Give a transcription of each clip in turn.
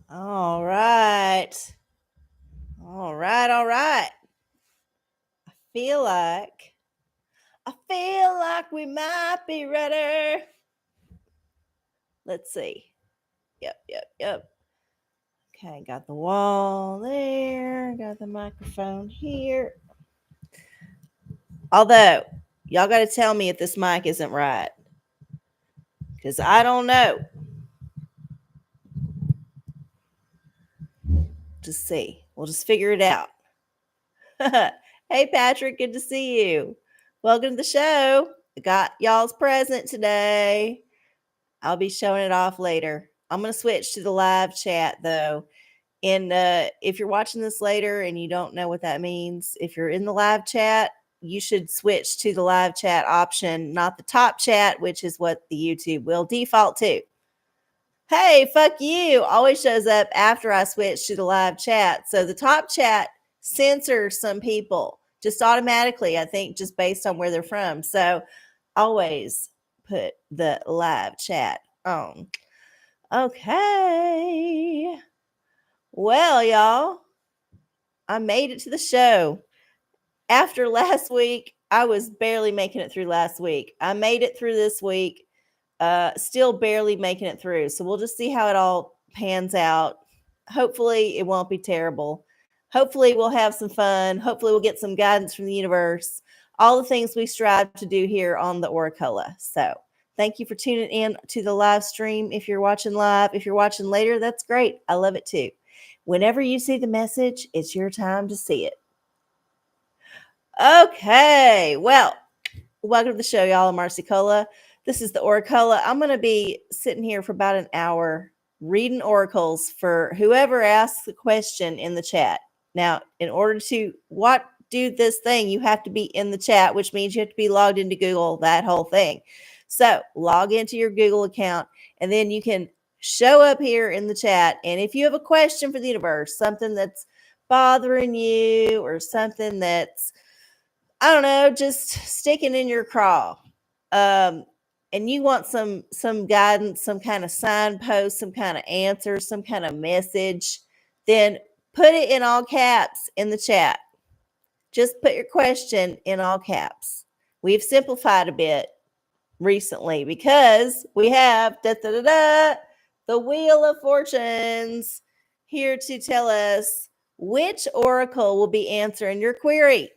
All right. All right. All right. Feel like I feel like we might be ready. Let's see. Yep. Okay, got the wall there. Got the microphone here. Although, y'all got to tell me if this mic isn't right. Because I don't know. Just see. We'll just figure it out. Hey, Patrick, good to see you. Welcome to the show. I got y'all's present today. I'll be showing it off later. I'm going to switch to the live chat, though. And if you're watching this later and you don't know what that means, if you're in the live chat, you should switch to the live chat option, not the top chat, which is what the YouTube will default to. Hey, fuck you, always shows up after I switch to the live chat. So the top chat censors some people just automatically, I think, just based on where they're from. So always put the live chat on. Okay. Well, y'all, I made it to the show. After last week, I was barely making it through last week. I made it through this week. Still barely making it through. So we'll just see how it all pans out. Hopefully, it won't be terrible. Hopefully, we'll have some fun. Hopefully, we'll get some guidance from the universe. All the things we strive to do here on the OraCola. So, thank you for tuning in to the live stream. If you're watching live, if you're watching later, that's great. I love it too. Whenever you see the message, it's your time to see it. Okay, well, welcome to the show, y'all. I'm Marcy Cola. This is the OraCola. I'm going to be sitting here for about an hour reading oracles for whoever asks the question in the chat. Now, in order to do this thing, you have to be in the chat, which means you have to be logged into Google, that whole thing. So log into your Google account, and then you can show up here in the chat. And if you have a question for the universe, something that's bothering you or something that's, I don't know, just sticking in your craw. And you want some guidance, some kind of signpost, some kind of answer, some kind of message, then put it in all caps in the chat. Just put your question in all caps. We've simplified a bit recently because we have the Wheel of Fortunes here to tell us which oracle will be answering your query.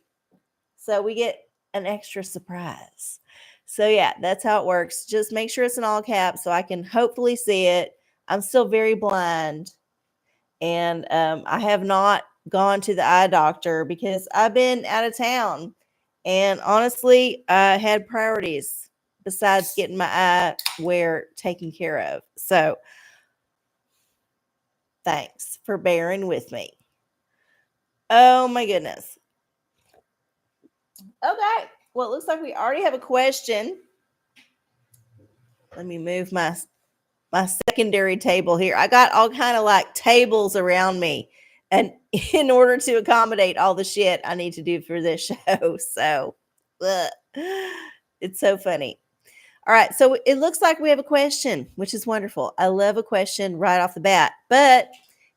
So we get an extra surprise. So yeah, that's how it works. Just make sure it's in all caps so I can hopefully see it. I'm still very blind, and I have not gone to the eye doctor because I've been out of town. And honestly, I had priorities besides getting my eyewear taken care of. So thanks for bearing with me. Oh my goodness. Okay. Well, it looks like we already have a question. Let me move my secondary table here. I got all kind of like tables around me, and in order to accommodate all the shit I need to do for this show. So it's so funny. All right, so it looks like we have a question, which is wonderful. I love a question right off the bat, but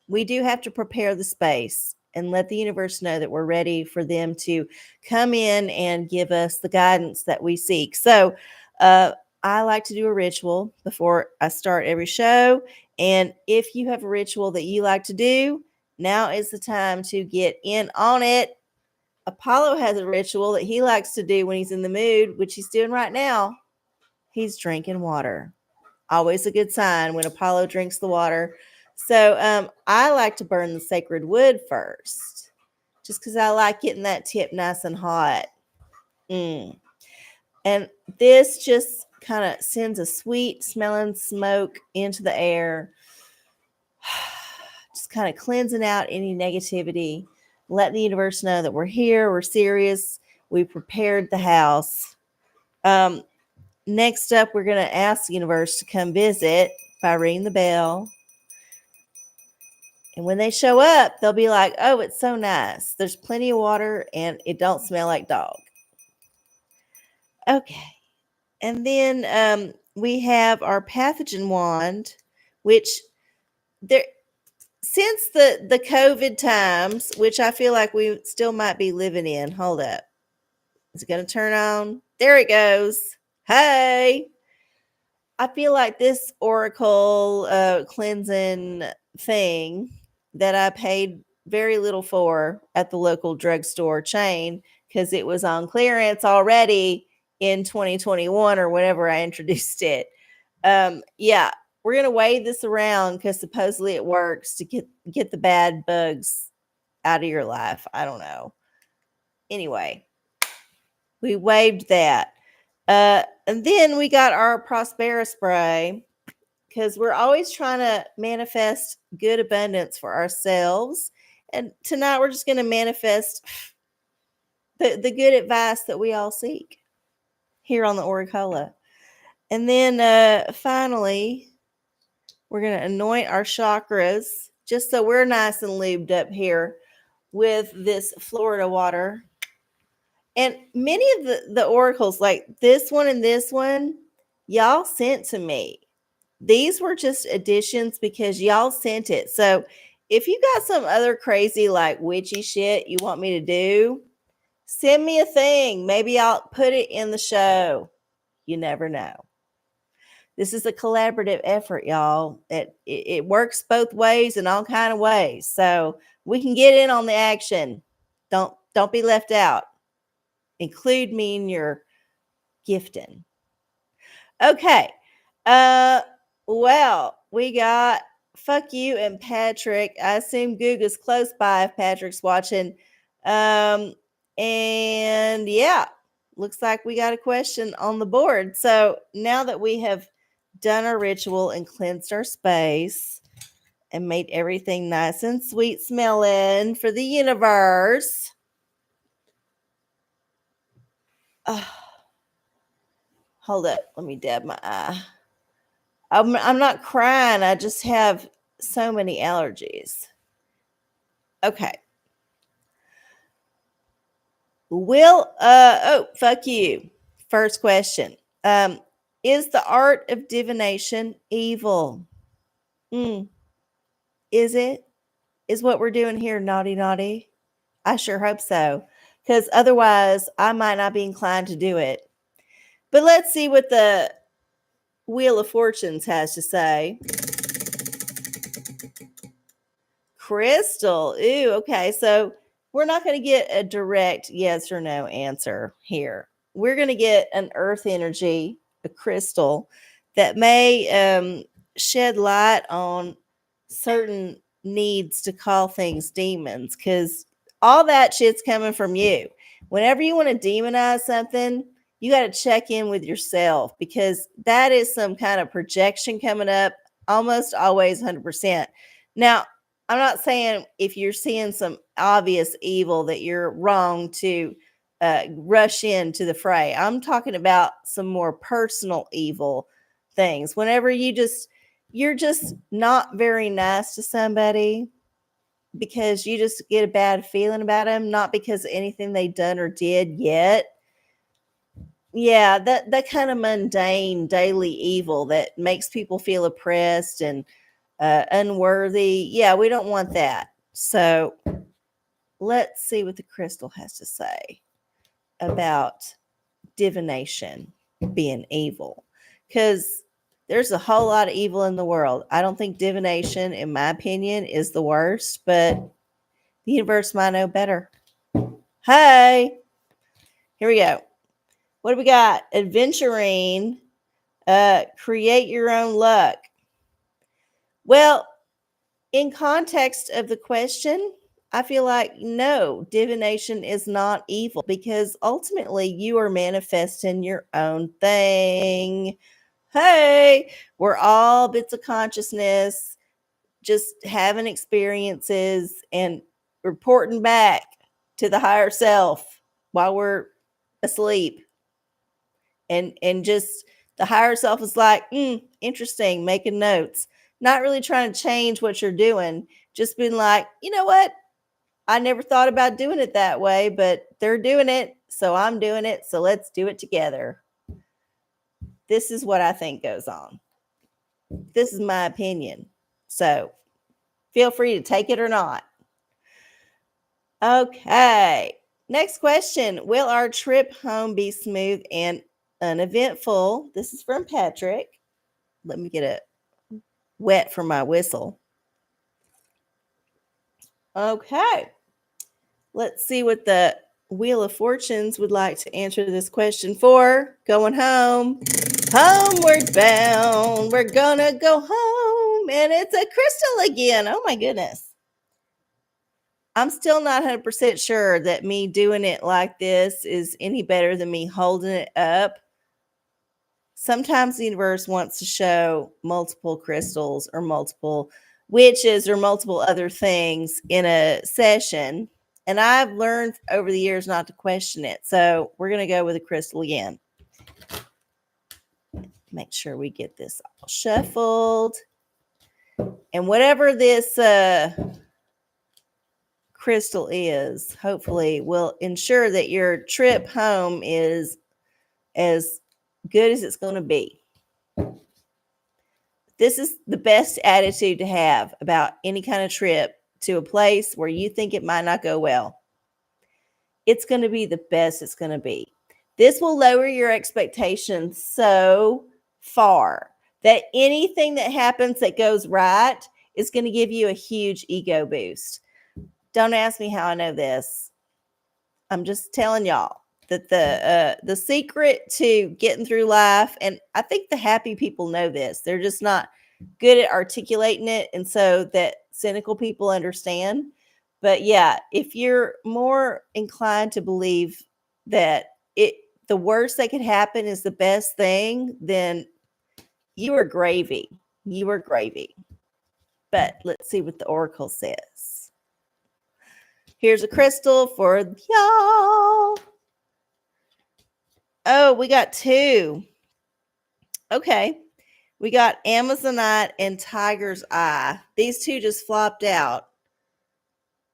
we do have to prepare the space and let the universe know that we're ready for them to come in and give us the guidance that we seek. So I like to do a ritual before I start every show. And if you have a ritual that you like to do, now is the time to get in on it. Apollo has a ritual that he likes to do when he's in the mood, which he's doing right now. He's drinking water. Always a good sign when Apollo drinks the water. So I like to burn the sacred wood first, just because I like getting that tip nice and hot. And this just kind of sends a sweet smelling smoke into the air, just kind of cleansing out any negativity, letting the universe know that we're here, we're serious, we prepared the house. Next up, we're going to ask the universe to come visit by ringing the bell. And when they show up, they'll be like, oh, it's so nice. There's plenty of water and it don't smell like dog. Okay. And then we have our pathogen wand, which since the COVID times, which I feel like we still might be living in. Hold up. Is it going to turn on? There it goes. Hey. I feel like this Oracle cleansing thing that I paid very little for at the local drugstore chain because it was on clearance already in 2021 or whenever I introduced it. Yeah, we're gonna wave this around because supposedly it works to get the bad bugs out of your life. I don't know. Anyway, we waved that. And then we got our Prospera spray because we're always trying to manifest good abundance for ourselves. And tonight we're just going to manifest the good advice that we all seek here on the OraCola. And then finally, we're going to anoint our chakras just so we're nice and lubed up here with this Florida water. And many of the oracles, like this one and this one, y'all sent to me. These were just additions because y'all sent it. So if you got some other crazy, like witchy shit you want me to do, send me a thing. Maybe I'll put it in the show. You never know. This is a collaborative effort, y'all. It works both ways in all kind of ways. So we can get in on the action. Don't be left out. Include me in your gifting. Okay. Well, we got fuck you and Patrick. I assume Google's close by if Patrick's watching. And yeah, looks like we got a question on the board. So now that we have done our ritual and cleansed our space and made everything nice and sweet smelling for the universe. Hold up. Let me dab my eye. I'm not crying. I just have so many allergies. Okay. Fuck you. First question. Is the art of divination evil? Is it? Is what we're doing here naughty naughty? I sure hope so. Because otherwise I might not be inclined to do it. But let's see what the Wheel of Fortunes has to say. Crystal. Ooh, okay. So we're not going to get a direct yes or no answer here. We're going to get an earth energy, a crystal that may shed light on certain needs to call things demons because all that shit's coming from you. Whenever you want to demonize something, you got to check in with yourself because that is some kind of projection coming up almost always 100%. Now, I'm not saying if you're seeing some obvious evil that you're wrong to rush into the fray. I'm talking about some more personal evil things. Whenever you're just not very nice to somebody because you just get a bad feeling about them, not because of anything they've done or did yet. Yeah, that kind of mundane daily evil that makes people feel oppressed and unworthy. Yeah, we don't want that. So let's see what the crystal has to say about divination being evil. Because there's a whole lot of evil in the world. I don't think divination, in my opinion, is the worst, but the universe might know better. Hey, here we go. What do we got? Adventuring, create your own luck. Well, in context of the question, I feel like no, divination is not evil because ultimately you are manifesting your own thing. Hey, we're all bits of consciousness, just having experiences and reporting back to the higher self while we're asleep. And just the higher self is like, interesting, making notes, not really trying to change what you're doing, just being like, you know what? I never thought about doing it that way, but they're doing it, so I'm doing it, so let's do it together. This is what I think goes on. This is my opinion. So Feel free to take it or not. Okay. Next question. Will our trip home be smooth and uneventful? This is from Patrick. Let me get it wet for my whistle. Okay. Let's see what the Wheel of Fortunes would like to answer this question for. Going home. Homeward bound. We're gonna go home. And it's a crystal again. Oh my goodness. I'm still not 100% sure that me doing it like this is any better than me holding it up. Sometimes the universe wants to show multiple crystals or multiple witches or multiple other things in a session. And I've learned over the years not to question it. So we're going to go with a crystal again. Make sure we get this all shuffled. And whatever this crystal is, hopefully will ensure that your trip home is as good as it's going to be. This is the best attitude to have about any kind of trip to a place where you think it might not go well. It's going to be the best it's going to be. This will lower your expectations so far that anything that happens that goes right is going to give you a huge ego boost. Don't ask me how I know this. I'm just telling y'all that the secret to getting through life, and I think the happy people know this. They're just not good at articulating it, and so that cynical people understand. But yeah, if you're more inclined to believe that the worst that could happen is the best thing, then you are gravy. You are gravy. But let's see what the oracle says. Here's a crystal for y'all. Oh, we got two. Okay. We got Amazonite and Tiger's Eye. These two just flopped out.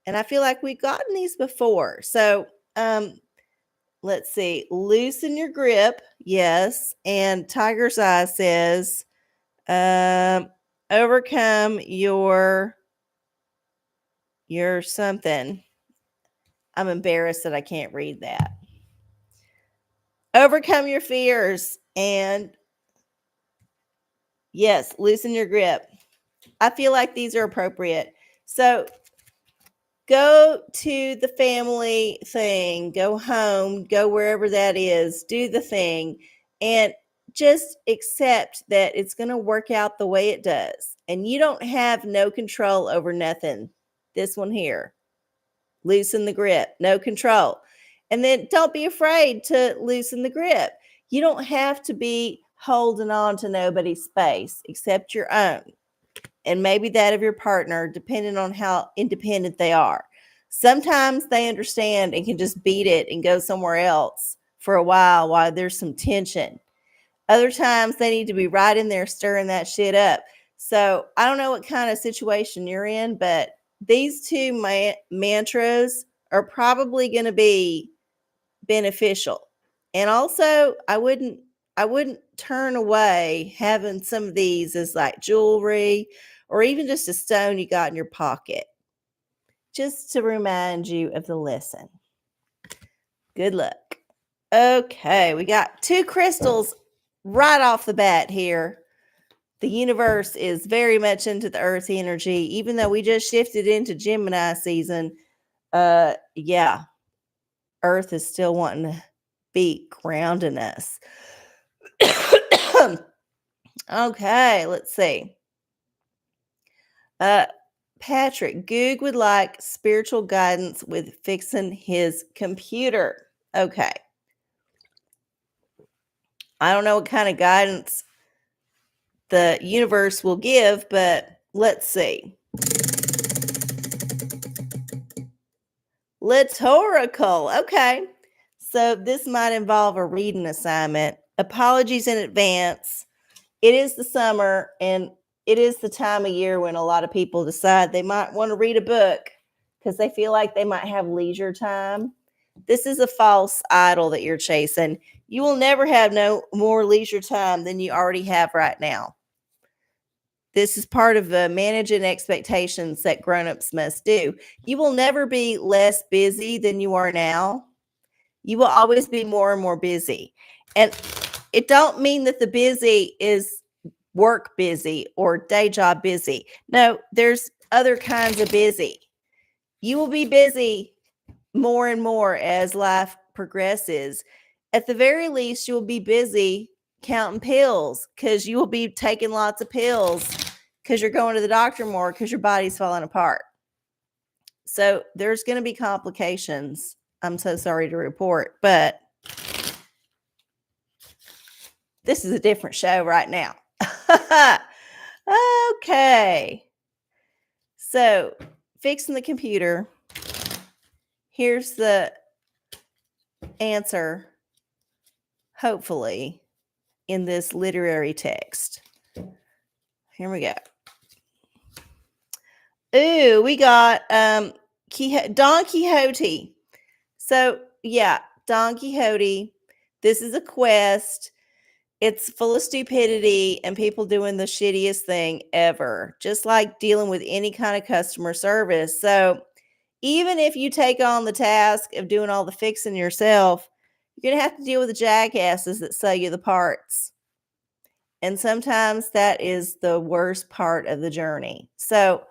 And I feel like we've gotten these before. So let's see. Loosen your grip. Yes. And Tiger's Eye says, overcome your something. I'm embarrassed that I can't read that. Overcome your fears. And yes, loosen your grip. I feel like these are appropriate. So go to the family thing, go home, go wherever that is, do the thing, and just accept that it's going to work out the way it does. And you don't have no control over nothing. This one here, loosen the grip, no control. And then don't be afraid to loosen the grip. You don't have to be holding on to nobody's space except your own. And maybe that of your partner, depending on how independent they are. Sometimes they understand and can just beat it and go somewhere else for a while there's some tension. Other times they need to be right in there stirring that shit up. So I don't know what kind of situation you're in, but these two mantras are probably going to be beneficial. And also, I wouldn't turn away having some of these as like jewelry or even just a stone you got in your pocket, just to remind you of the lesson. Good luck. Okay, we got two crystals right off the bat here. The universe is very much into the earth energy, even though we just shifted into Gemini season. Yeah, earth is still wanting to be grounding us. Okay, let's see. Patrick, Goog would like spiritual guidance with fixing his computer. Okay. I don't know what kind of guidance the universe will give, but let's see. Let's oracle. Okay. So this might involve a reading assignment. Apologies in advance. It is the summer and it is the time of year when a lot of people decide they might want to read a book because they feel like they might have leisure time. This is a false idol that you're chasing. You will never have no more leisure time than you already have right now. This is part of the managing expectations that grown-ups must do. You will never be less busy than you are now. You will always be more and more busy. And it don't mean that the busy is work busy or day job busy. No, there's other kinds of busy. You will be busy more and more as life progresses. At the very least, you'll be busy counting pills because you will be taking lots of pills because you're going to the doctor more because your body's falling apart. So there's going to be complications. I'm so sorry to report, but this is a different show right now. Okay. So fixing the computer. Here's the answer, hopefully, in this literary text. Here we go. Ooh, we got Don Quixote. So, yeah, Don Quixote. This is a quest. It's full of stupidity and people doing the shittiest thing ever, just like dealing with any kind of customer service. So, even if you take on the task of doing all the fixing yourself, you're going to have to deal with the jackasses that sell you the parts. And sometimes that is the worst part of the journey. So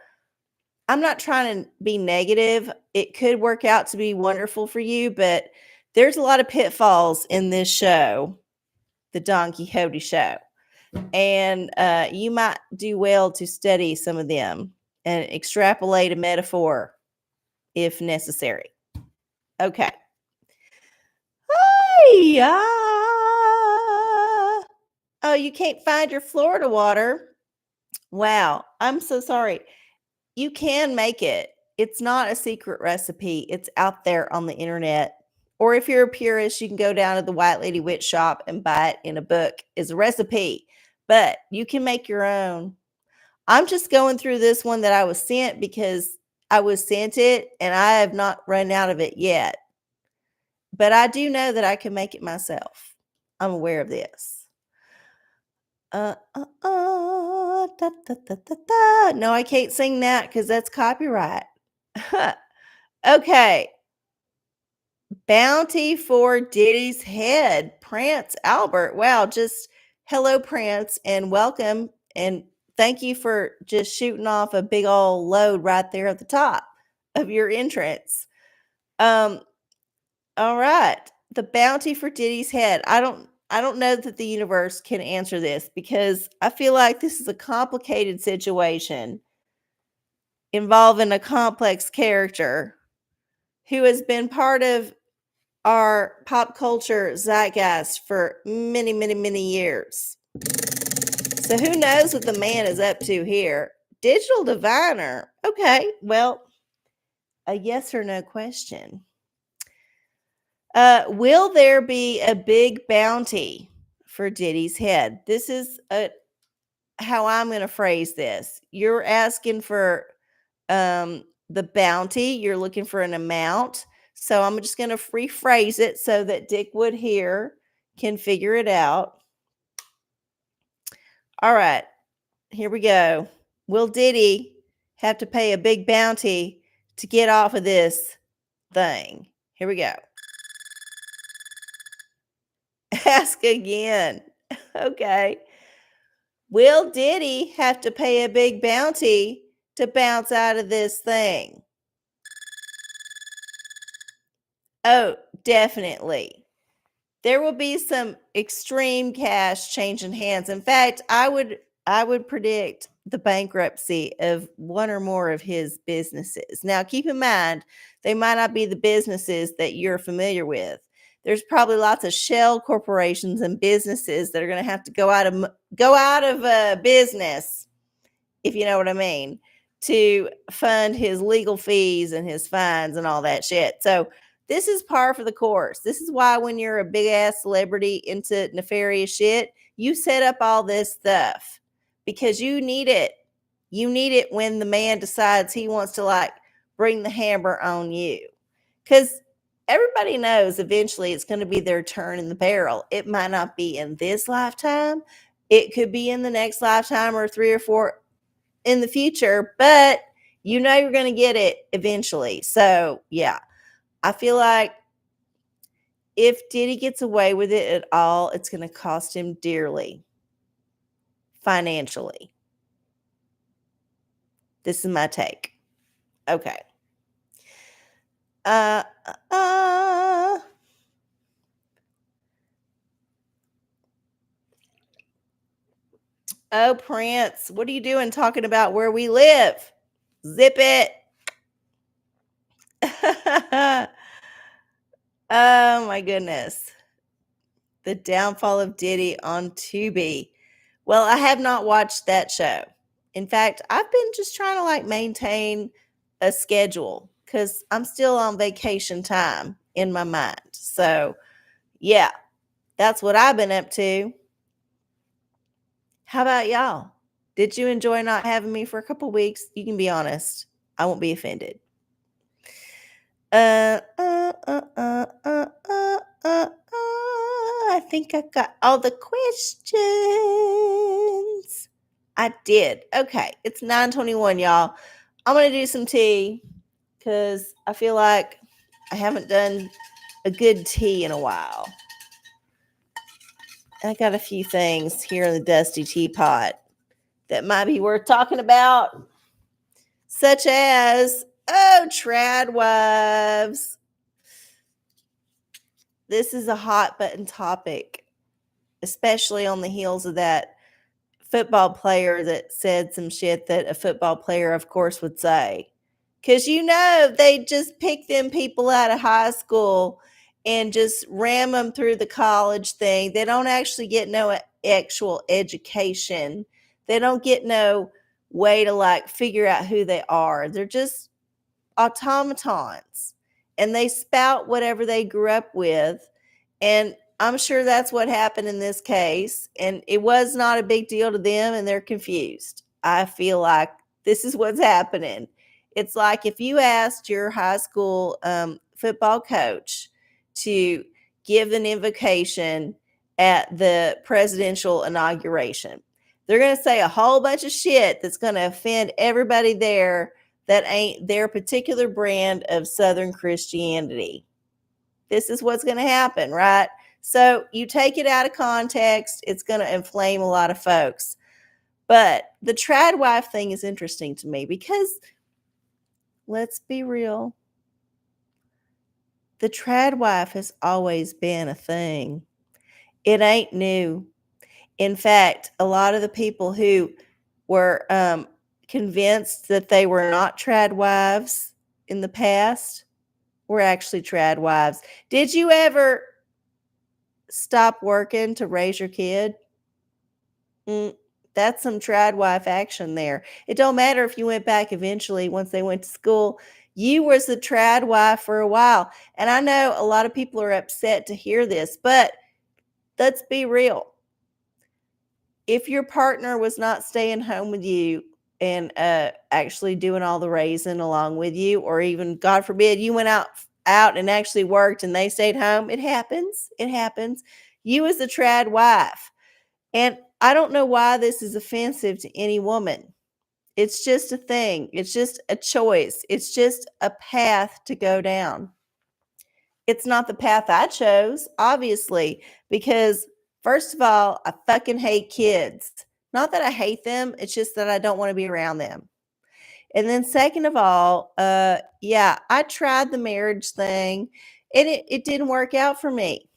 I'm not trying to be negative. It could work out to be wonderful for you, but there's a lot of pitfalls in this show, the Don Quixote show. And you might do well to study some of them and extrapolate a metaphor if necessary. Okay. Oh, you can't find your Florida water? Wow. I'm so sorry. You can make it. It's not a secret recipe. It's out there on the internet. Or if you're a purist, you can go down to the White Lady Witch shop and buy it in a book as a recipe. But you can make your own. I'm just going through this one that I was sent because I was sent it and I have not run out of it yet. But I do know that I can make it myself. I'm aware of this. Da, da, da, da. No, I can't sing that because that's copyright. Okay. Bounty for Diddy's head. Prance Albert. Wow. Just hello, Prance, and welcome. And thank you for just shooting off a big old load right there at the top of your entrance. All right. The bounty for Diddy's head. I don't know that the universe can answer this because I feel like this is a complicated situation involving a complex character who has been part of our pop culture zeitgeist for many, many, many years. So who knows what the man is up to here? Digital diviner. Okay, well, a yes or no question. Will there be a big bounty for Diddy's head? This is how I'm going to phrase this. You're asking for the bounty. You're looking for an amount. So I'm just going to rephrase it so that Dick Wood here can figure it out. All right, here we go. Will Diddy have to pay a big bounty to get off of this thing? Here we go. Ask again. Okay. Will Diddy have to pay a big bounty to bounce out of this thing? Oh, definitely. There will be some extreme cash changing hands. In fact, I would predict the bankruptcy of one or more of his businesses. Now, keep in mind, they might not be the businesses that you're familiar with. There's probably lots of shell corporations and businesses that are going to have to go out of business, if you know what I mean, to fund his legal fees and his fines and all that shit. So this is par for the course. This is why when you're a big ass celebrity into nefarious shit, you set up all this stuff because you need it. You need it when the man decides he wants to like bring the hammer on you. Because everybody knows eventually it's going to be their turn in the barrel. It might not be in this lifetime. It could be in the next lifetime or 3 or 4 in the future, but you know you're going to get it eventually. So, yeah, I feel like if Diddy gets away with it at all, it's going to cost him dearly financially. This is my take. Okay. Uh, uh, oh, Prince, what are you doing talking about where we live? Zip it. Oh, my goodness. The Downfall of Diddy on Tubi. Well, I have not watched that show. In fact, I've been just trying to like maintain a schedule because I'm still on vacation time in my mind. So, yeah, that's what I've been up to. How about y'all? Did you enjoy not having me for a couple weeks? You can be honest. I won't be offended. I think I got all the questions. I did. Okay, it's 9:21, y'all. I'm gonna do some tea because I feel like I haven't done a good tea in a while. I got a few things here in the dusty teapot that might be worth talking about, such as trad wives. This is a hot button topic, especially on the heels of that football player that said some shit that a football player, of course, would say. Because they just pick them people out of high school and just ram them through the college thing. They don't actually get no actual education. They don't get no way to like figure out who they are. They're just automatons and they spout whatever they grew up with. And I'm sure that's what happened in this case. And it was not a big deal to them and they're confused. I feel like this is what's happening. It's like if you asked your high school football coach to give an invocation at the presidential inauguration, they're going to say a whole bunch of shit that's going to offend everybody there that ain't their particular brand of Southern Christianity. This is what's going to happen, right? So you take it out of context, it's going to inflame a lot of folks. But the trad wife thing is interesting to me because, let's be real, the trad wife has always been a thing. It ain't new. In fact, a lot of the people who were convinced that they were not trad wives in the past were actually trad wives. Did you ever stop working to raise your kid? That's some trad wife action there. It don't matter if you went back eventually once they went to school. You was the trad wife for a while. And I know a lot of people are upset to hear this, but let's be real. If your partner was not staying home with you and actually doing all the raising along with you, or even, God forbid, you went out and actually worked and they stayed home, it happens. It happens. You as the trad wife. And I don't know why this is offensive to any woman. It's just a thing. It's just a choice. It's just a path to go down. It's not the path I chose, obviously, because first of all, I fucking hate kids. Not that I hate them, it's just that I don't want to be around them. And then second of all, I tried the marriage thing and it didn't work out for me.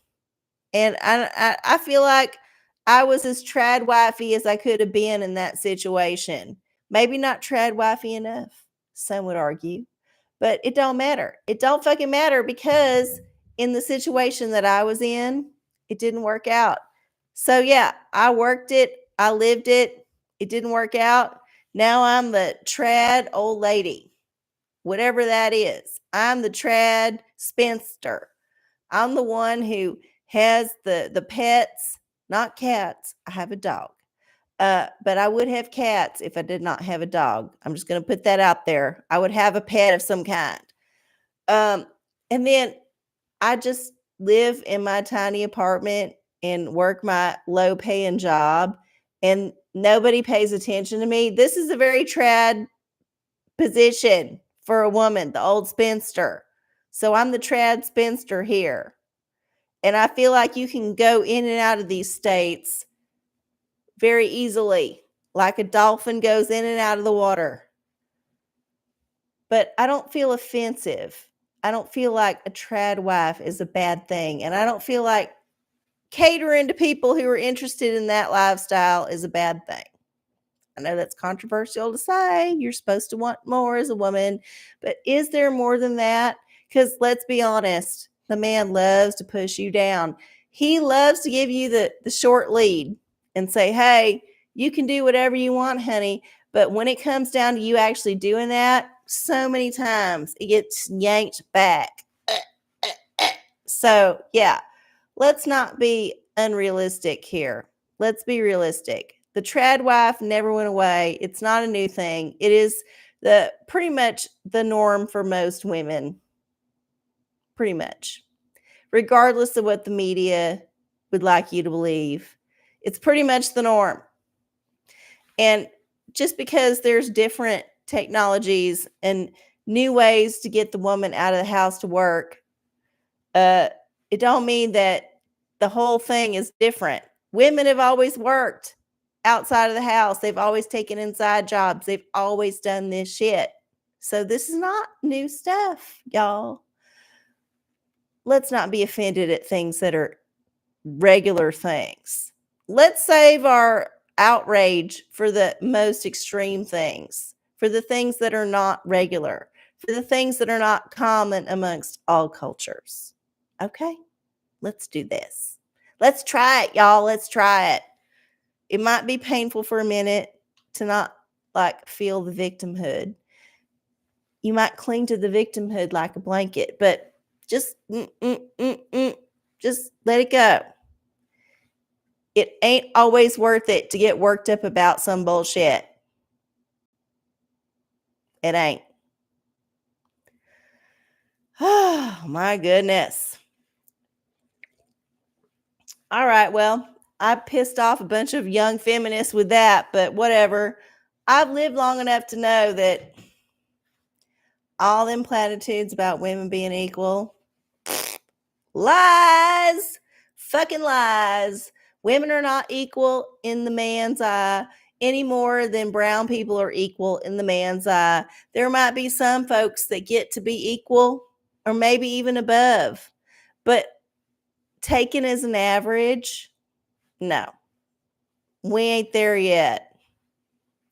And I feel like I was as trad wifey as I could have been in that situation. Maybe not trad wifey enough, some would argue. But it don't matter. It don't fucking matter because in the situation that I was in, it didn't work out. So yeah, I worked it. I lived it. It didn't work out. Now I'm the trad old lady, whatever that is. I'm the trad spinster. I'm the one who has the pets, not cats. I have a dog. But I would have cats if I did not have a dog. I'm just going to put that out there. I would have a pet of some kind. And then I just live in my tiny apartment and work my low paying job. And Nobody pays attention to me. This is a very trad position for a woman, the old spinster. So I'm the trad spinster here. And I feel like you can go in and out of these states very easily, like a dolphin goes in and out of the water. But I don't feel offensive. I don't feel like a trad wife is a bad thing. And I don't feel like catering to people who are interested in that lifestyle is a bad thing. I know that's controversial to say. You're supposed to want more as a woman, but is there more than that? Because let's be honest, the man loves to push you down. He loves to give you the short lead and say, hey, you can do whatever you want, honey. But when it comes down to you actually doing that, so many times it gets yanked back. So, yeah, let's not be unrealistic here. Let's be realistic. The trad wife never went away. It's not a new thing. It is the pretty much the norm for most women. Pretty much. Regardless of what the media would like you to believe. It's pretty much the norm. And just because there's different technologies and new ways to get the woman out of the house to work, it don't mean that the whole thing is different. Women have always worked outside of the house. They've always taken inside jobs. They've always done this shit. So this is not new stuff, y'all. Let's not be offended at things that are regular things. Let's save our outrage for the most extreme things, for the things that are not regular, for the things that are not common amongst all cultures. Okay, let's do this. Let's try it, y'all. Let's try it. It might be painful for a minute to not like feel the victimhood. You might cling to the victimhood like a blanket, but just just let it go. It ain't always worth it to get worked up about some bullshit. It ain't. Oh, my goodness. All right, well, I pissed off a bunch of young feminists with that, but whatever. I've lived long enough to know that all them platitudes about women being equal, lies, fucking lies. Women are not equal in the man's eye any more than brown people are equal in the man's eye. There might be some folks that get to be equal or maybe even above, but taken as an average, no, we ain't there yet.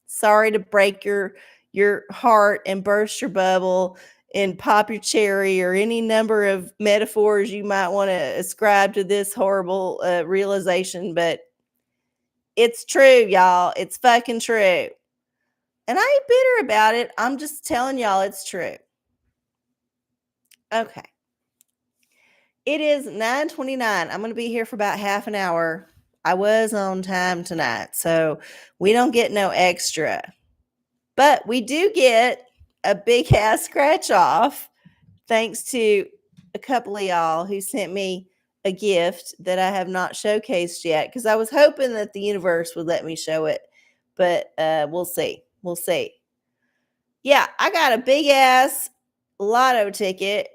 Sorry to break your heart and burst your bubble and pop your cherry or any number of metaphors you might want to ascribe to this horrible realization, but it's true, y'all. It's fucking true. And I ain't bitter about it. I'm just telling y'all it's true. Okay. It is 9:29. I'm going to be here for about half an hour. I was on time tonight, so we don't get no extra. But we do get a big ass scratch off thanks to a couple of y'all who sent me a gift that I have not showcased yet because I was hoping that the universe would let me show it. But we'll see. We'll see. Yeah, I got a big ass lotto ticket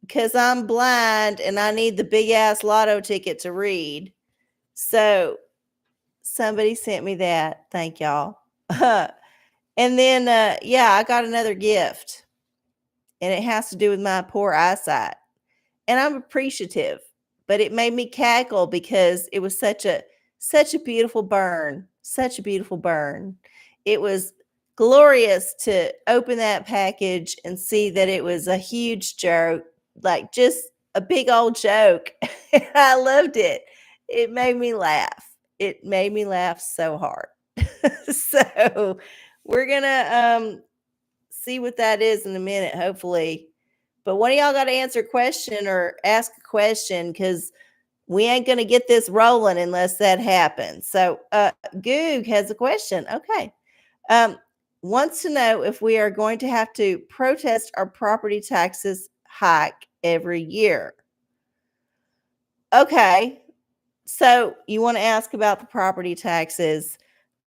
because I'm blind and I need the big ass lotto ticket to read. So somebody sent me that. Thank y'all. And then, yeah, I got another gift, and it has to do with my poor eyesight. And I'm appreciative, but it made me cackle because it was such a beautiful burn, such a beautiful burn. It was glorious to open that package and see that it was a huge joke, like just a big old joke. I loved it. It made me laugh. It made me laugh so hard. So we're gonna see what that is in a minute, hopefully. But one of y'all got to answer a question or ask a question because we ain't gonna get this rolling unless that happens. So Goog has a question. Okay. Wants to know if we are going to have to protest our property taxes hike every year. Okay. So you want to ask about the property taxes.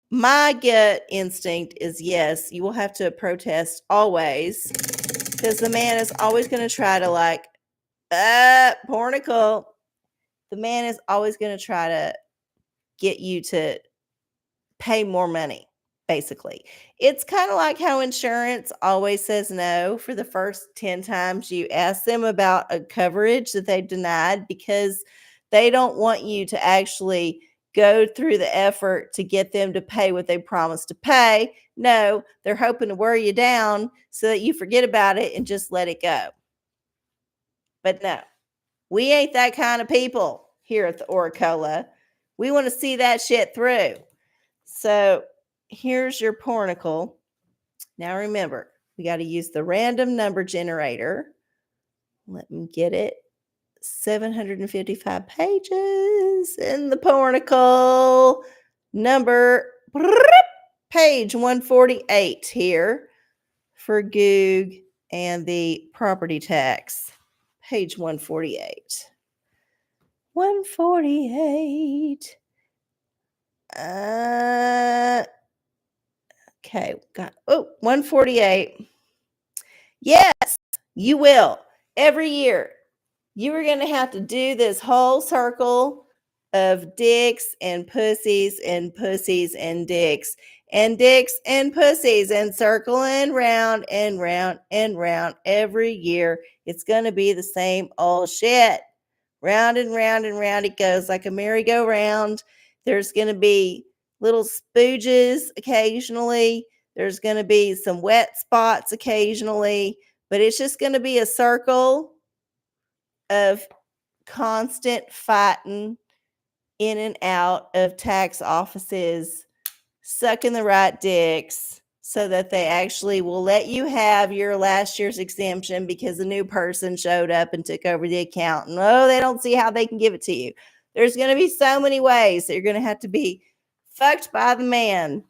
My gut instinct is yes, you will have to protest always because the man is always going to try to pornicle. The man is always going to try to get you to pay more money, basically. It's kind of like how insurance always says no for the first 10 times you ask them about a coverage that they've denied because they don't want you to actually go through the effort to get them to pay what they promised to pay. No, they're hoping to wear you down so that you forget about it and just let it go. But no, we ain't that kind of people here at the OraCola. We want to see that shit through. So here's your pornicle. Now remember, we got to use the random number generator. Let me get it. 755 pages in the pornicle. Number page 148 here for Goog and the property tax. Page 148. 148. Okay, got 148. Yes, you will. Every year, you are going to have to do this whole circle of dicks and pussies and pussies and dicks and dicks and pussies and circling round and round and round every year. It's going to be the same old shit. Round and round and round it goes like a merry-go-round. There's going to be little spooges occasionally. There's going to be some wet spots occasionally, but it's just going to be a circle of constant fighting in and out of tax offices, sucking the right dicks so that they actually will let you have your last year's exemption because a new person showed up and took over the account. And they don't see how they can give it to you. There's going to be so many ways that you're going to have to be fucked by the man.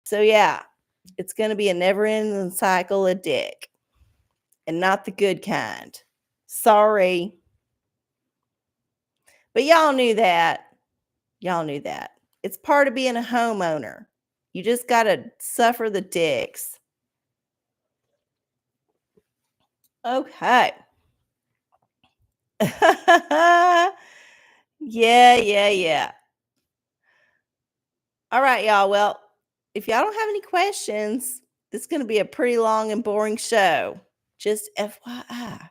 So yeah, it's going to be a never-ending cycle of dick. And not the good kind. Sorry. But y'all knew that. Y'all knew that. It's part of being a homeowner. You just got to suffer the dicks. Okay. Yeah. All right, y'all. Well, if y'all don't have any questions, this is going to be a pretty long and boring show. Just FYI.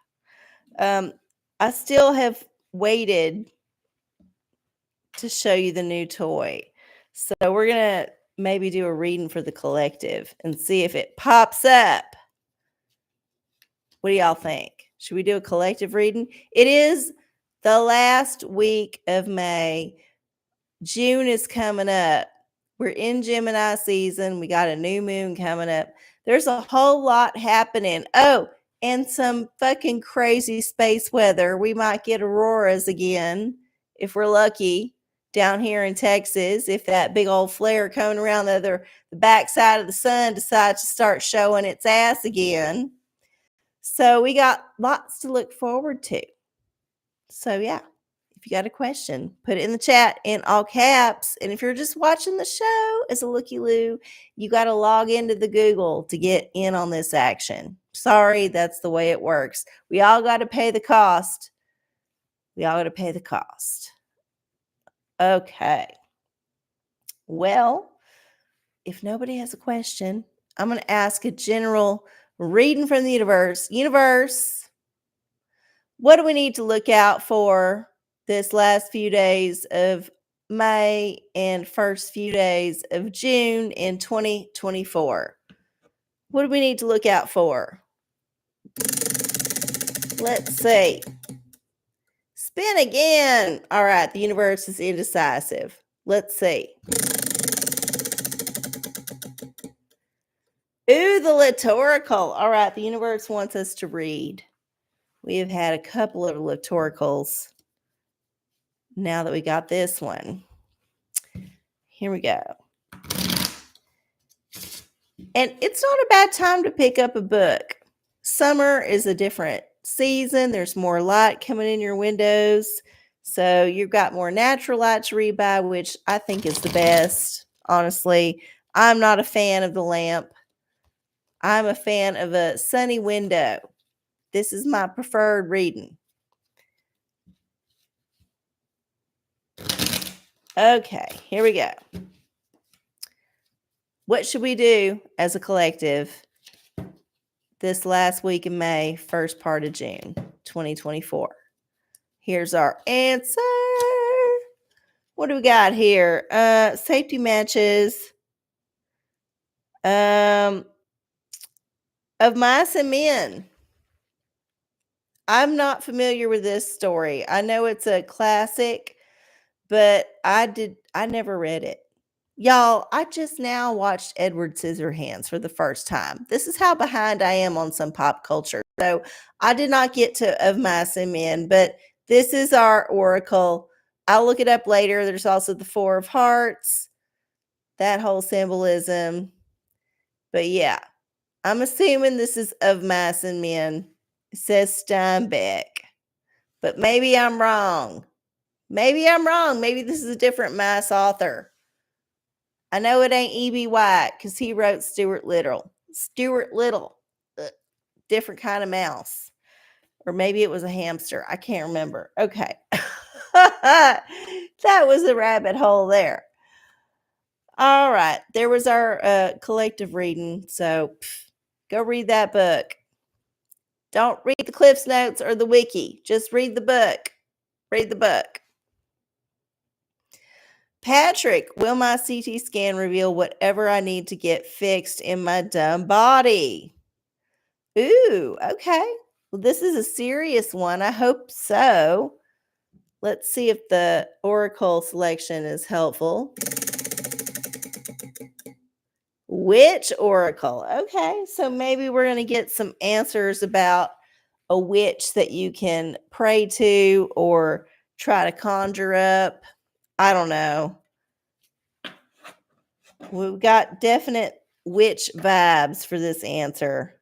I still have waited to show you the new toy. So we're going to maybe do a reading for the collective and see if it pops up. What do y'all think? Should we do a collective reading? It is the last week of May. June is coming up. We're in Gemini season. We got a new moon coming up. There's a whole lot happening. Oh, and some fucking crazy space weather. We might get auroras again if we're lucky down here in Texas. If that big old flare coming around the backside of the sun decides to start showing its ass again. So we got lots to look forward to. So yeah. If you got a question, put it in the chat in all caps. And if you're just watching the show as a looky-loo, you got to log into the Google to get in on this action. Sorry, that's the way it works. We all got to pay the cost. Okay. Well, if nobody has a question, I'm going to ask a general reading from the universe. Universe, what do we need to look out for this last few days of May and first few days of June in 2024? What do we need to look out for? Let's see. Spin again. All right, the universe is indecisive. Let's see. Ooh, the liturgical. All right, the universe wants us to read. We have had a couple of liturgicals. Now that we got this one. Here we go. And it's not a bad time to pick up a book. Summer is a different season. There's more light coming in your windows. So you've got more natural light to read by, which I think is the best, honestly. I'm not a fan of the lamp. I'm a fan of a sunny window. This is my preferred reading. Okay, here we go. What should we do as a collective this last week in May, first part of June, 2024? Here's our answer. What do we got here? Safety matches. Of Mice and Men. I'm not familiar with this story. I know it's a classic, but I never read it. Y'all, I just now watched Edward Scissorhands for the first time. This is how behind I am on some pop culture. So I did not get to Of Mice and Men, but this is our oracle. I'll look it up later. There's also the Four of Hearts, that whole symbolism. But yeah, I'm assuming this is Of Mice and Men. It says Steinbeck, but maybe I'm wrong. Maybe this is a different mice author. I know it ain't E.B. White because he wrote Stuart Little. Different kind of mouse. Or maybe it was a hamster. I can't remember. Okay. That was a rabbit hole there. All right. There was our collective reading. So go read that book. Don't read the Cliff's Notes or the wiki. Just read the book. Read the book. Patrick, will my CT scan reveal whatever I need to get fixed in my dumb body? Ooh, okay. Well, this is a serious one. I hope so. Let's see if the oracle selection is helpful. Witch oracle. Okay, so maybe we're going to get some answers about a witch that you can pray to or try to conjure up. I don't know. We've got definite witch vibes for this answer.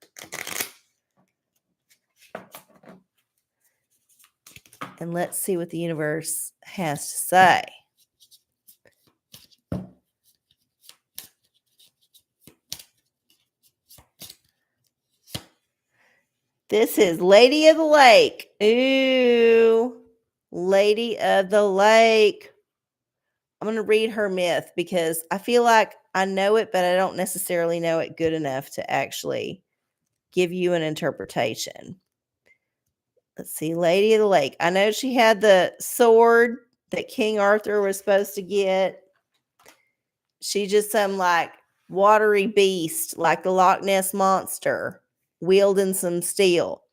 And let's see what the universe has to say. This is Lady of the Lake. Ooh, Lady of the Lake. I'm going to read her myth because I feel like I know it, but I don't necessarily know it good enough to actually give you an interpretation. Let's see, Lady of the Lake. I know she had the sword that King Arthur was supposed to get. She's just some like watery beast, like the Loch Ness Monster, wielding some steel.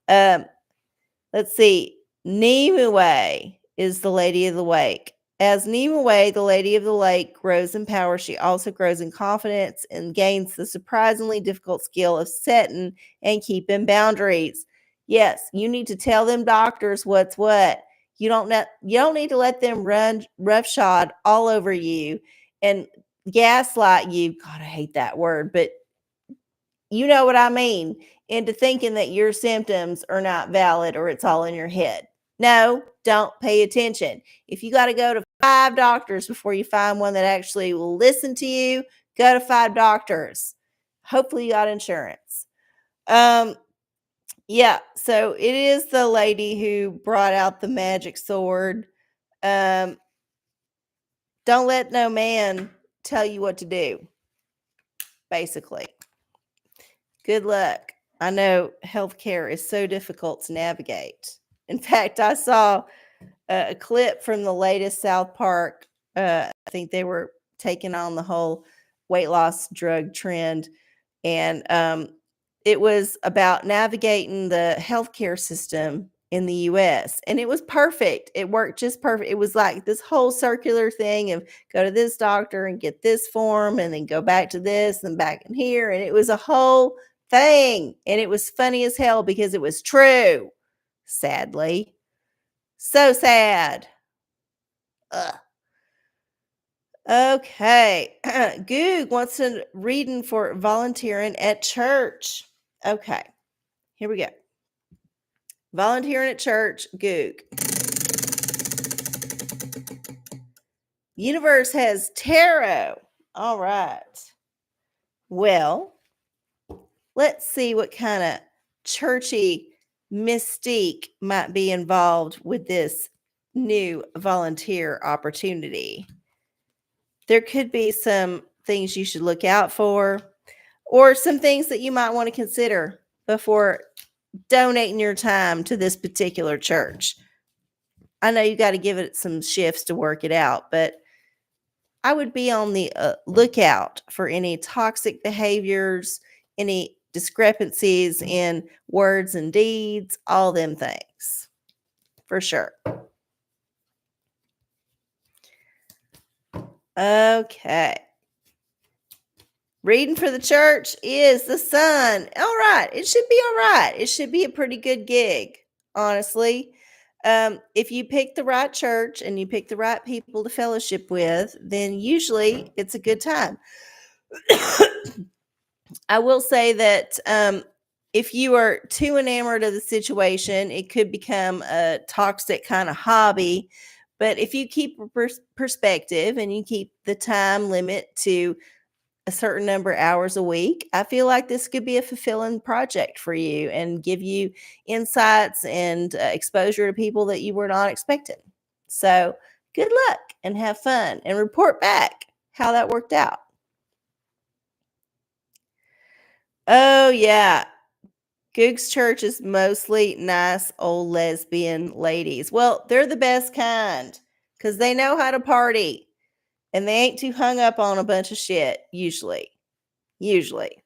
Let's see. Nimue is the Lady of the Lake. As Nimue, the Lady of the Lake, grows in power, she also grows in confidence and gains the surprisingly difficult skill of setting and keeping boundaries. Yes, you need to tell them doctors what's what. You don't need to let them run roughshod all over you and gaslight you. God, I hate that word, but you know what I mean, into thinking that your symptoms are not valid or it's all in your head. No, don't pay attention. If you got to go to 5 doctors before you find one that actually will listen to you, go to 5 doctors. Hopefully you got insurance. Yeah, so it is the lady who brought out the magic sword. Don't let no man tell you what to do, basically. Good luck. I know healthcare is so difficult to navigate. In fact, I saw a clip from the latest South Park. I think they were taking on the whole weight loss drug trend. And it was about navigating the healthcare system in the US. And it was perfect. It worked just perfect. It was like this whole circular thing of go to this doctor and get this form and then go back to this and back in here. And it was a whole thing. And it was funny as hell because it was true. Sadly. So sad. Ugh. Okay. Goog wants a reading for volunteering at church. Okay. Here we go. Volunteering at church, Goog. Universe has tarot. All right. Well, let's see what kind of churchy mystique might be involved with this new volunteer opportunity. There could be some things you should look out for, or some things that you might want to consider before donating your time to this particular church. I know you got to give it some shifts to work it out, but I would be on the lookout for any toxic behaviors, any discrepancies in words and deeds, all them things, for sure. Okay. Reading for the church is the sun. All right. It should be all right. It should be a pretty good gig, honestly. If you pick the right church and you pick the right people to fellowship with, then usually it's a good time. I will say that if you are too enamored of the situation, it could become a toxic kind of hobby. But if you keep perspective and you keep the time limit to a certain number of hours a week, I feel like this could be a fulfilling project for you and give you insights and exposure to people that you were not expecting. So good luck and have fun and report back how that worked out. Oh, yeah. Goog's church is mostly nice old lesbian ladies. Well, they're the best kind because they know how to party and they ain't too hung up on a bunch of shit, usually. Usually.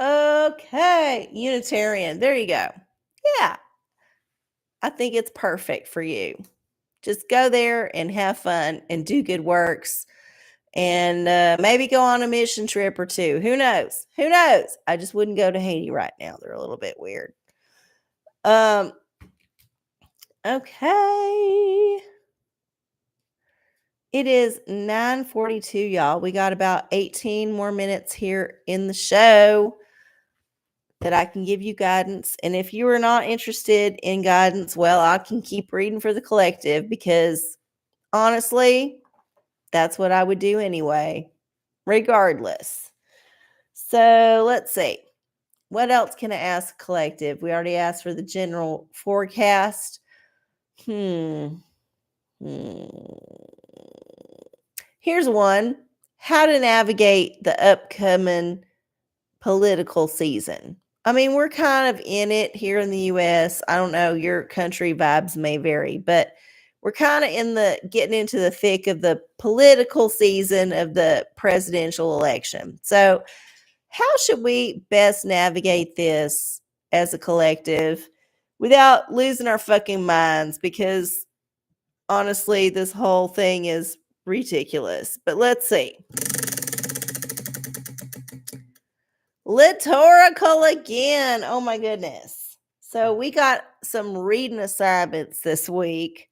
Okay, Unitarian. There you go. Yeah, I think it's perfect for you. Just go there and have fun and do good works and maybe go on a mission trip or two. Who knows? Who knows? I just wouldn't go to Haiti right now. They're a little bit weird. Okay. It is 9:42, y'all. We got about 18 more minutes here in the show that I can give you guidance. And if you are not interested in guidance, well, I can keep reading for the collective because honestly, that's what I would do anyway, regardless. So let's see. What else can I ask collective? We already asked for the general forecast. Hmm. Here's one. How to navigate the upcoming political season. I mean, we're kind of in it here in the US. I don't know, your country vibes may vary, but we're kind of getting into the thick of the political season of the presidential election. So, how should we best navigate this as a collective without losing our fucking minds? Because honestly, this whole thing is ridiculous. But let's see. Liturgical again. Oh my goodness. So we got some reading assignments this week.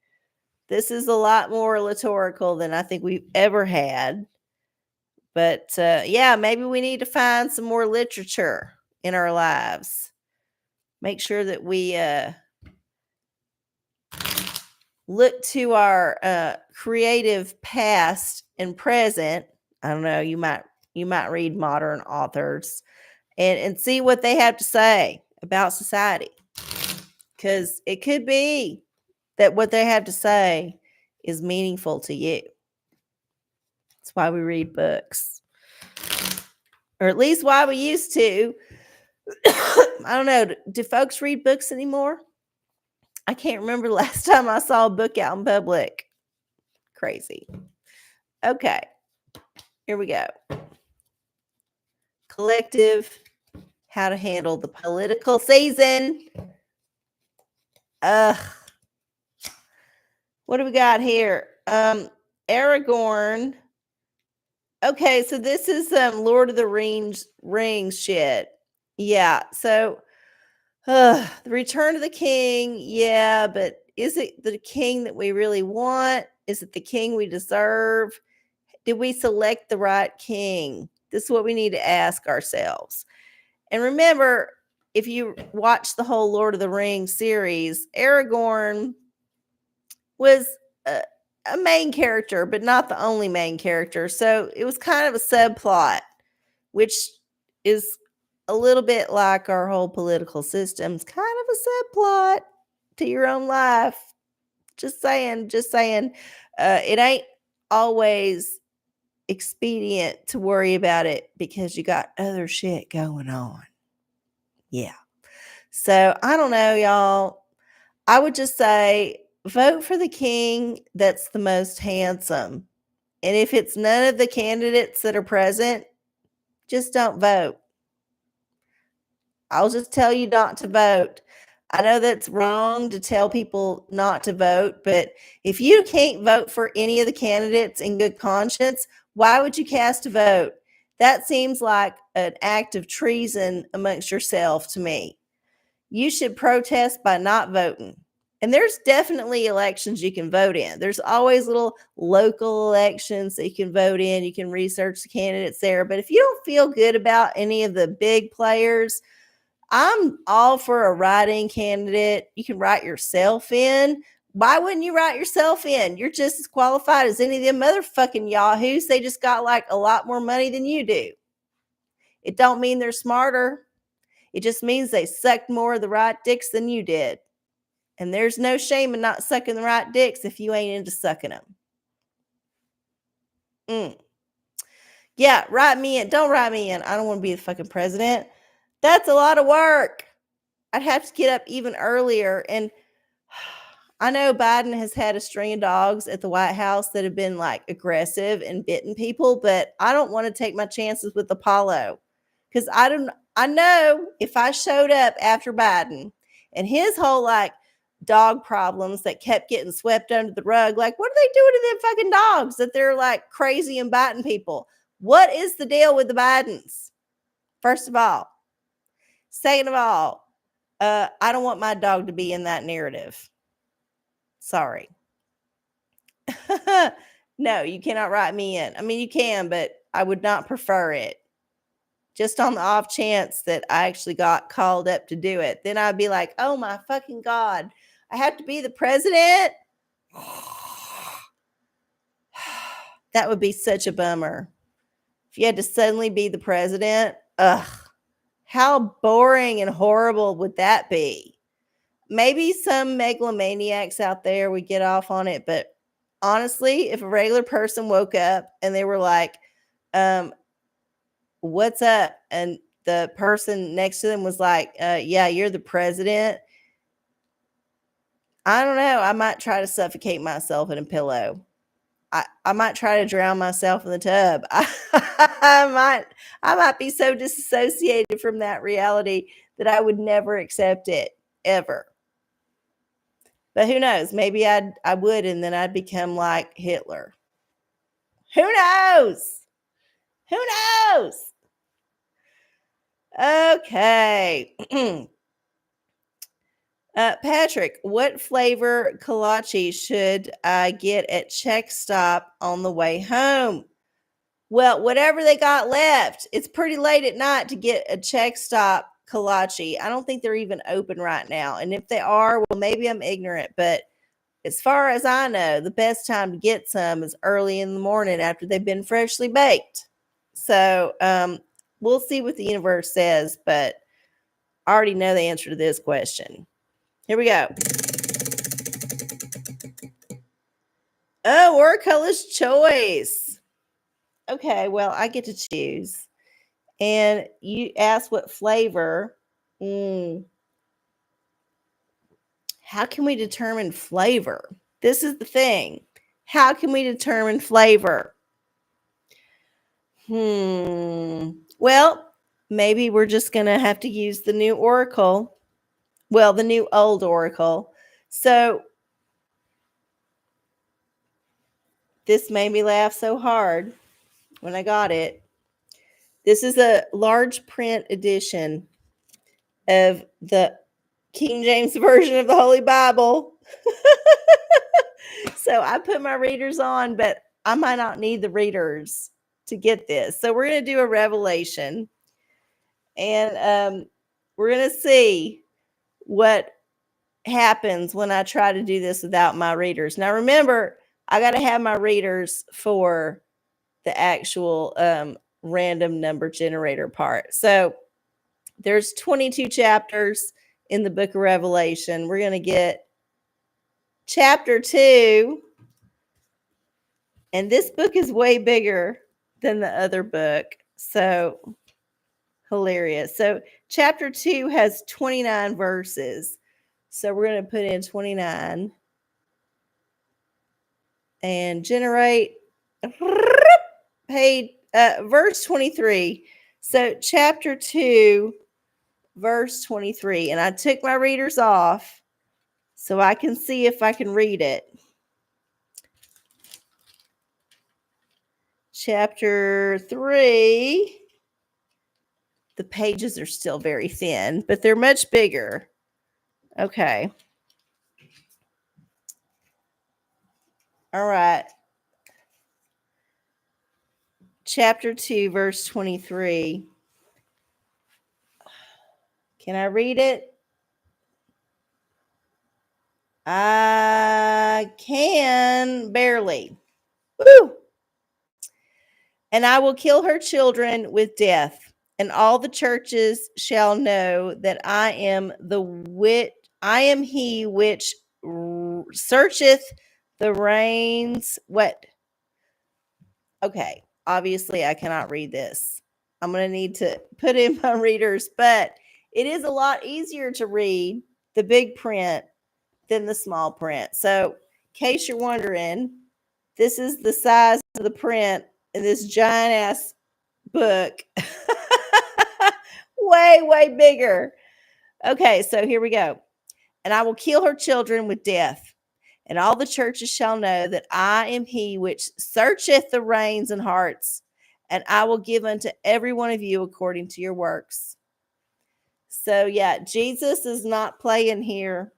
This is a lot more liturgical than I think we've ever had. But yeah, maybe we need to find some more literature in our lives. Make sure that we look to our creative past and present. I don't know, you might read modern authors and see what they have to say about society. Because it could be that what they have to say is meaningful to you. That's why we read books. Or at least why we used to. I don't know. Do folks read books anymore? I can't remember the last time I saw a book out in public. Crazy. Okay. Here we go. Collective. How to handle the political season. What do we got here? Aragorn. Okay, so this is Lord of the Rings shit. Yeah, so the Return of the King, yeah, but is it the king that we really want? Is it the king we deserve? Did we select the right king? This is what we need to ask ourselves. And remember, if you watch the whole Lord of the Rings series, Aragorn was a main character, but not the only main character. So it was kind of a subplot, which is a little bit like our whole political system's kind of a subplot to your own life. Just saying, just saying. It ain't always expedient to worry about it because you got other shit going on. Yeah. So I don't know, y'all. I would just say vote for the king that's the most handsome. And if it's none of the candidates that are present, just don't vote. I'll just tell you not to vote. I know that's wrong to tell people not to vote, but if you can't vote for any of the candidates in good conscience, why would you cast a vote? That seems like an act of treason amongst yourself to me. You should protest by not voting. And there's definitely elections you can vote in. There's always little local elections that you can vote in. You can research the candidates there. But if you don't feel good about any of the big players, I'm all for a write-in candidate. You can write yourself in. Why wouldn't you write yourself in? You're just as qualified as any of them motherfucking yahoos. They just got like a lot more money than you do. It don't mean they're smarter. It just means they sucked more of the right dicks than you did. And there's no shame in not sucking the right dicks if you ain't into sucking them. Yeah, write me in. Don't write me in. I don't want to be the fucking president. That's a lot of work. I'd have to get up even earlier. And I know Biden has had a string of dogs at the White House that have been like aggressive and bitten people, but I don't want to take my chances with Apollo. Because I know if I showed up after Biden and his whole like dog problems that kept getting swept under the rug, like what are they doing to them fucking dogs that they're like crazy and biting people? What is the deal with the Bidens? First of all. Second of all, I don't want my dog to be in that narrative. Sorry. No, you cannot write me in. I mean, you can, but I would not prefer it. Just on the off chance that I actually got called up to do it. Then I'd be like, oh my fucking God, I have to be the president? That would be such a bummer. If you had to suddenly be the president, ugh. How boring and horrible would that be? Maybe some megalomaniacs out there would get off on it, but honestly, if a regular person woke up and they were like, what's up? And the person next to them was like, yeah, you're the president. I don't know. I might try to suffocate myself in a pillow. I might try to drown myself in the tub. I might be so disassociated from that reality that I would never accept it ever. But who knows? Maybe I would, and then I'd become like Hitler. Who knows? Who knows? Okay. Patrick, what flavor kolache should I get at Check Stop on the way home? Well, whatever they got left. It's pretty late at night to get a Check Stop kolache. I don't think they're even open right now. And if they are, well, maybe I'm ignorant. But as far as I know, the best time to get some is early in the morning after they've been freshly baked. So we'll see what the universe says. But I already know the answer to this question. Here we go. Oh, OraCola's choice. Okay, well, I get to choose. And you asked what flavor. How can we determine flavor? This is the thing. How can we determine flavor? Well, maybe we're just going to have to use the new Oracle. Well, the new old Oracle. So this made me laugh so hard when I got it. This is a large print edition of the King James Version of the Holy Bible. So I put my readers on, but I might not need the readers to get this. So we're going to do a revelation. And we're going to see what happens when I try to do this without my readers. Now, remember, I got to have my readers for the actual random number generator part. So there's 22 chapters in the book of Revelation. We're going to get chapter 2. And this book is way bigger than the other book. So hilarious. So chapter 2 has 29 verses. So we're going to put in 29 and generate page verse 23. So chapter 2 verse 23, and I took my readers off so I can see if I can read it. Chapter 3, the pages are still very thin, but they're much bigger. Okay. All right. Chapter 2, verse 23. Can I read it? I can barely. Woo! And I will kill her children with death, and all the churches shall know that I am he which searcheth the reins. What? Okay, obviously I cannot read this. I'm going to need to put in my readers, but it is a lot easier to read the big print than the small print. So, in case you're wondering, this is the size of the print in this giant ass book. way bigger. Okay, so here we go. And I will kill her children with death, and all the churches shall know that I am he which searcheth the reins and hearts, and I will give unto every one of you according to your works. So yeah, Jesus is not playing here,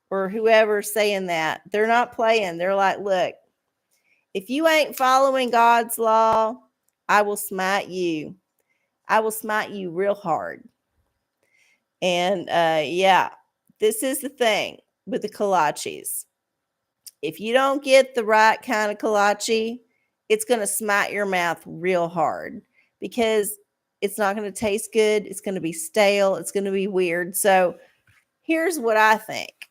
or whoever's saying that. They're not playing. They're like, look, if you ain't following God's law, I will smite you. I will smite you real hard. And yeah, this is the thing with the kolaches. If you don't get the right kind of kolache, it's going to smite your mouth real hard because it's not going to taste good. It's going to be stale. It's going to be weird. So here's what I think.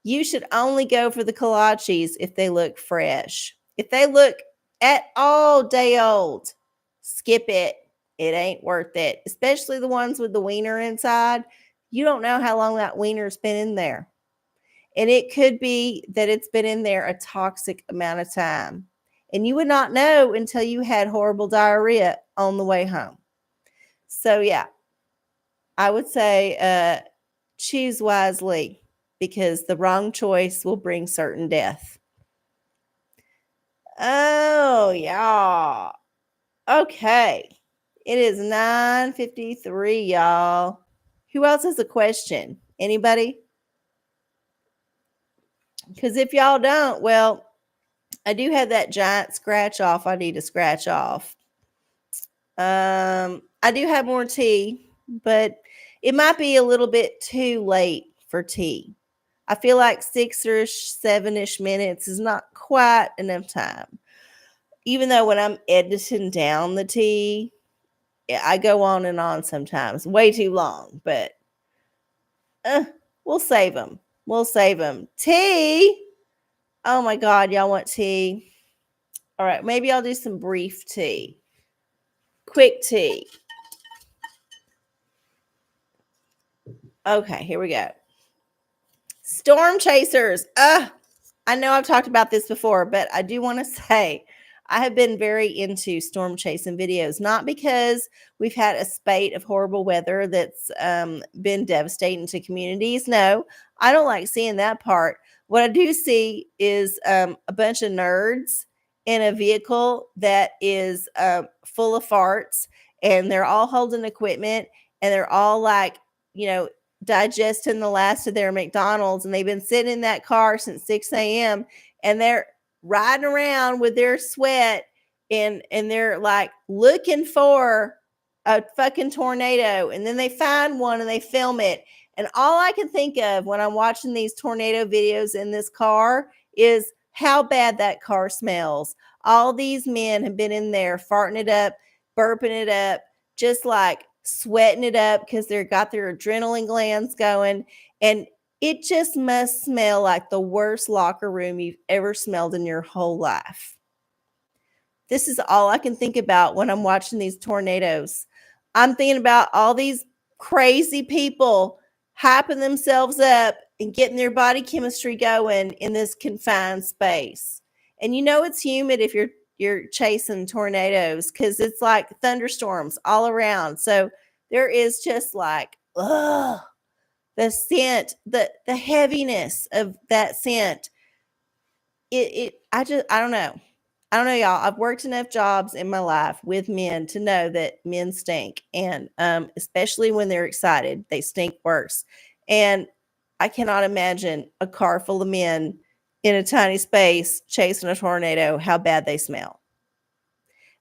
You should only go for the kolaches if they look fresh. If they look at all day old, skip it. It ain't worth it, especially the ones with the wiener inside. You don't know how long that wiener's been in there. And it could be that it's been in there a toxic amount of time. And you would not know until you had horrible diarrhea on the way home. So, yeah, I would say choose wisely because the wrong choice will bring certain death. Oh, yeah. Okay. It is 9:53, y'all. Who else has a question? Anybody? Because if y'all don't, well, I do have that giant scratch off I need to scratch off. I do have more tea, but it might be a little bit too late for tea. I feel like 6-ish, 7-ish minutes is not quite enough time. Even though when I'm editing down the tea, I go on and on sometimes, way too long, but we'll save them. We'll save them. Tea. Oh my God, y'all want tea? All right, maybe I'll do some brief tea. Quick tea. Okay, here we go. Storm chasers. I know I've talked about this before, but I do want to say I have been very into storm chasing videos, not because we've had a spate of horrible weather that's been devastating to communities. No, I don't like seeing that part. What I do see is a bunch of nerds in a vehicle that is full of farts, and they're all holding equipment, and they're all like, digesting the last of their McDonald's, and they've been sitting in that car since 6 a.m. and they're riding around with their sweat and they're like looking for a fucking tornado, and then they find one and they film it. And all I can think of when I'm watching these tornado videos in this car is how bad that car smells. All these men have been in there farting it up, burping it up, just like sweating it up because they've got their adrenaline glands going. And it just must smell like the worst locker room you've ever smelled in your whole life. This is all I can think about when I'm watching these tornadoes. I'm thinking about all these crazy people hyping themselves up and getting their body chemistry going in this confined space. And you know it's humid if you're chasing tornadoes because it's like thunderstorms all around. So there is just like, ugh, the scent, the heaviness of that scent. I don't know. I don't know, y'all. I've worked enough jobs in my life with men to know that men stink, and especially when they're excited, they stink worse. And I cannot imagine a car full of men in a tiny space chasing a tornado, how bad they smell.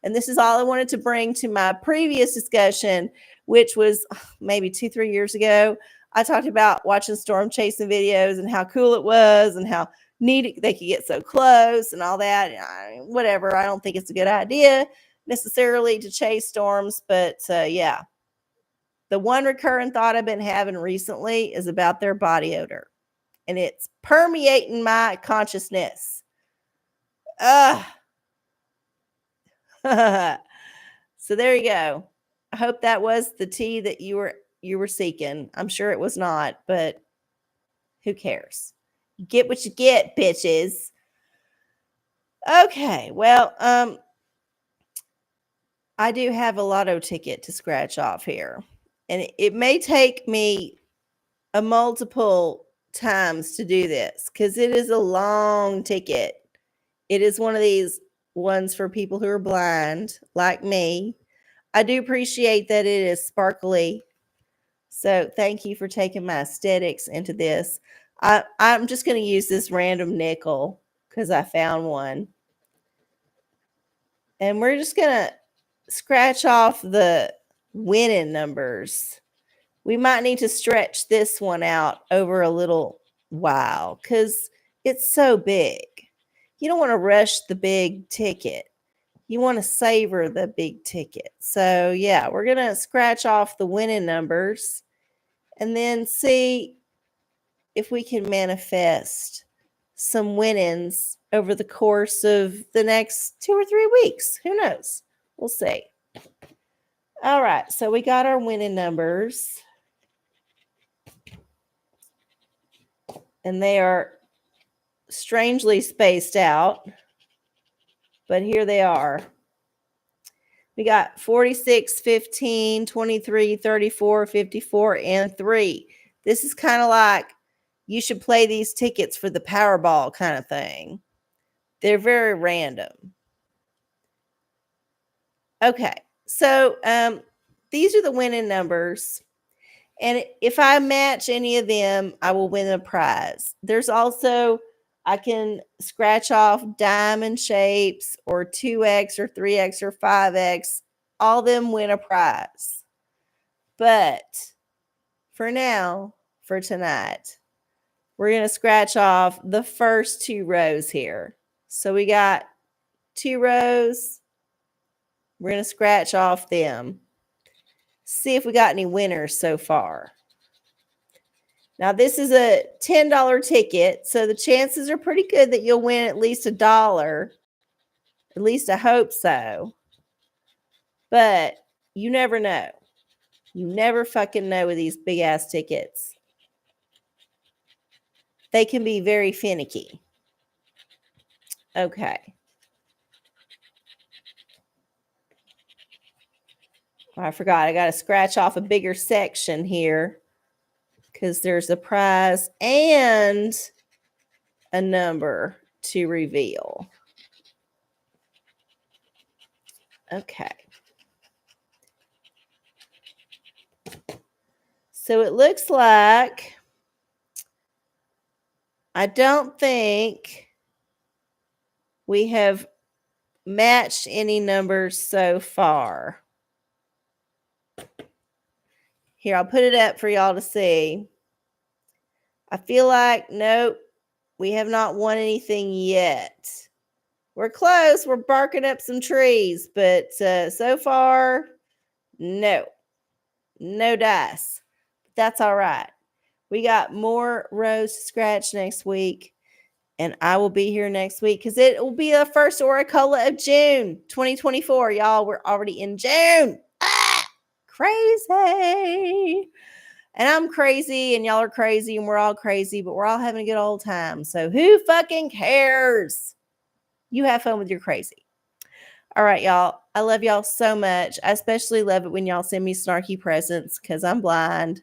And this is all I wanted to bring to my previous discussion, which was maybe 2-3 years ago. I talked about watching storm chasing videos and how cool it was and how neat they could get so close and all that. Whatever. I don't think it's a good idea necessarily to chase storms, but yeah. The one recurring thought I've been having recently is about their body odor, and it's permeating my consciousness. Ugh. So there you go. I hope that was the tea that you were seeking. I'm sure it was not, but who cares? Get what you get, bitches. Okay, well, I do have a lotto ticket to scratch off here. And it may take me a multiple times to do this because it is a long ticket. It is one of these ones for people who are blind, like me. I do appreciate that it is sparkly. So thank you for taking my aesthetics into this. I'm just going to use this random nickel because I found one. And we're just going to scratch off the winning numbers. We might need to stretch this one out over a little while because it's so big. You don't want to rush the big ticket. You want to savor the big ticket. So, yeah, we're going to scratch off the winning numbers and then see if we can manifest some winnings over the course of the next 2 or 3 weeks. Who knows? We'll see. All right, so we got our winning numbers. And they are strangely spaced out, but here they are. We got 46, 15, 23, 34, 54, and 3. This is kind of like you should play these tickets for the Powerball kind of thing. They're very random. Okay, so these are the winning numbers. And if I match any of them, I will win a prize. There's also, I can scratch off diamond shapes or 2x or 3x or 5x. All of them win a prize. But for now, for tonight, we're going to scratch off the first 2 rows here. So we got 2 rows. We're going to scratch off them. See if we got any winners so far. Now, this is a $10 ticket, so the chances are pretty good that you'll win at least $1. At least I hope so. But you never know. You never fucking know with these big-ass tickets. They can be very finicky. Okay. I forgot. I got to scratch off a bigger section here because there's a prize and a number to reveal. Okay. So it looks like I don't think we have matched any numbers so far. Here, I'll put it up for y'all to see. I feel like, nope, We have not won anything yet. We're close. We're barking up some trees, but so far, no dice. That's all right. We got more rows to scratch next week, and I will be here next week because it will be the first OraCola of June 2024. Y'all, we're already in June. Crazy. And I'm crazy, and y'all are crazy, and we're all crazy, but we're all having a good old time. So who fucking cares? You have fun with your crazy. All right, y'all. I love y'all so much. I especially love it when y'all send me snarky presents because I'm blind.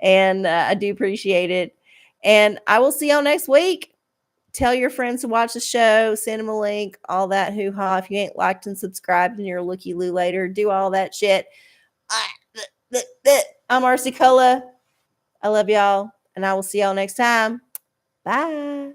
And I do appreciate it. And I will see y'all next week. Tell your friends to watch the show. Send them a link. All that hoo-ha. If you ain't liked and subscribed and you're a looky-loo later, do all that shit. I'm RC Cola. I love y'all. And I will see y'all next time. Bye.